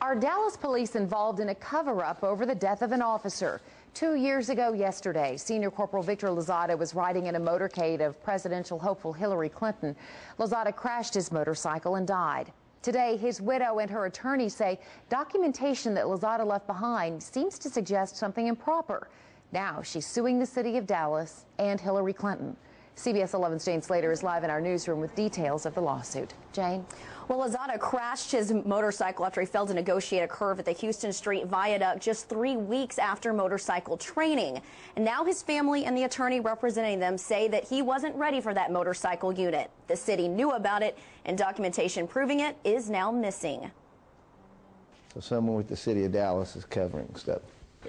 Are Dallas police involved in a cover-up over the death of an officer? 2 years ago yesterday, Senior Corporal Victor Lozada was riding in a motorcade of presidential hopeful Hillary Clinton. Lozada crashed his motorcycle and died. Today, his widow and her attorney say documentation that Lozada left behind seems to suggest something improper. Now she's suing the city of Dallas and Hillary Clinton. CBS 11's Jane Slater is live in our newsroom with details of the lawsuit. Jane? Well, Lozada crashed his motorcycle after he failed to negotiate a curve at the Houston Street Viaduct just 3 weeks after motorcycle training. And now his family and the attorney representing them say that he wasn't ready for that motorcycle unit. The city knew about it, and documentation proving it is now missing. So someone with the city of Dallas is covering stuff.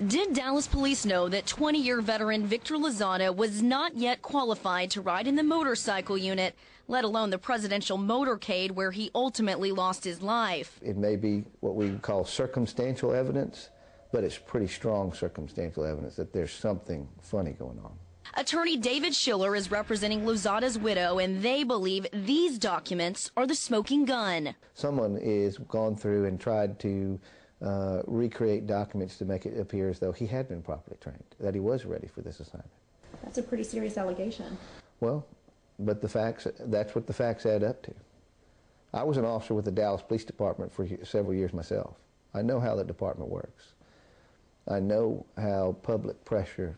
Did Dallas police know that 20-year veteran Victor Lozada was not yet qualified to ride in the motorcycle unit, let alone the presidential motorcade where he ultimately lost his life? It may be what we call circumstantial evidence, but it's pretty strong circumstantial evidence that there's something funny going on. Attorney David Schiller is representing Lozada's widow, and they believe these documents are the smoking gun. Someone is gone through and tried to recreate documents to make it appear as though he had been properly trained, that he was ready for this assignment. That's a pretty serious allegation. Well, but the facts, that's what the facts add up to. I was an officer with the Dallas Police Department for several years myself. I know how the department works. I know how public pressure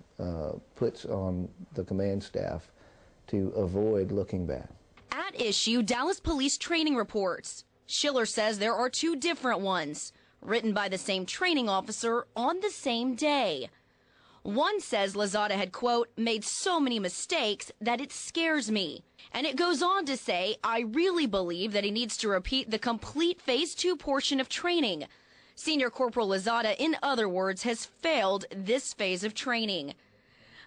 puts on the command staff to avoid looking bad. At issue, Dallas police training reports. Schiller says there are two different ones, written by the same training officer on the same day. One says Lozada had, quote, made so many mistakes that it scares me. And it goes on to say, I really believe that he needs to repeat the complete Phase 2 portion of training. Senior Corporal Lozada, in other words, has failed this phase of training.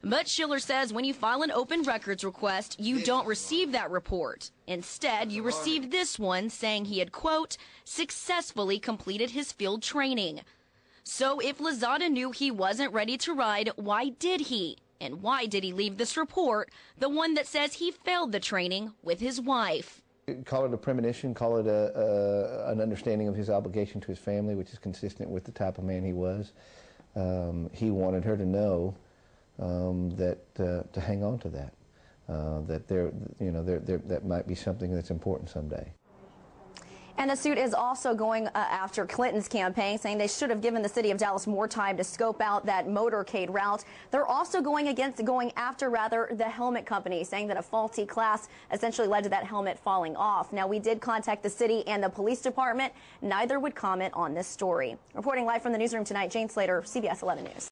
But Schiller says when you file an open records request, you don't receive that report. Instead, you receive this one saying he had, quote, successfully completed his field training. So if Lozada knew he wasn't ready to ride, why did he? And why did he leave this report, the one that says he failed the training, with his wife? Call it a premonition, call it an understanding of his obligation to his family, which is consistent with the type of man he was. He wanted her to know to hang on to that, that that might be something that's important someday. And the suit is also going after Clinton's campaign, saying they should have given the city of Dallas more time to scope out that motorcade route. They're also going after the helmet company, saying that a faulty class essentially led to that helmet falling off. Now, we did contact the city and the police department. Neither would comment on this story. Reporting live from the newsroom tonight, Jane Slater, CBS 11 News.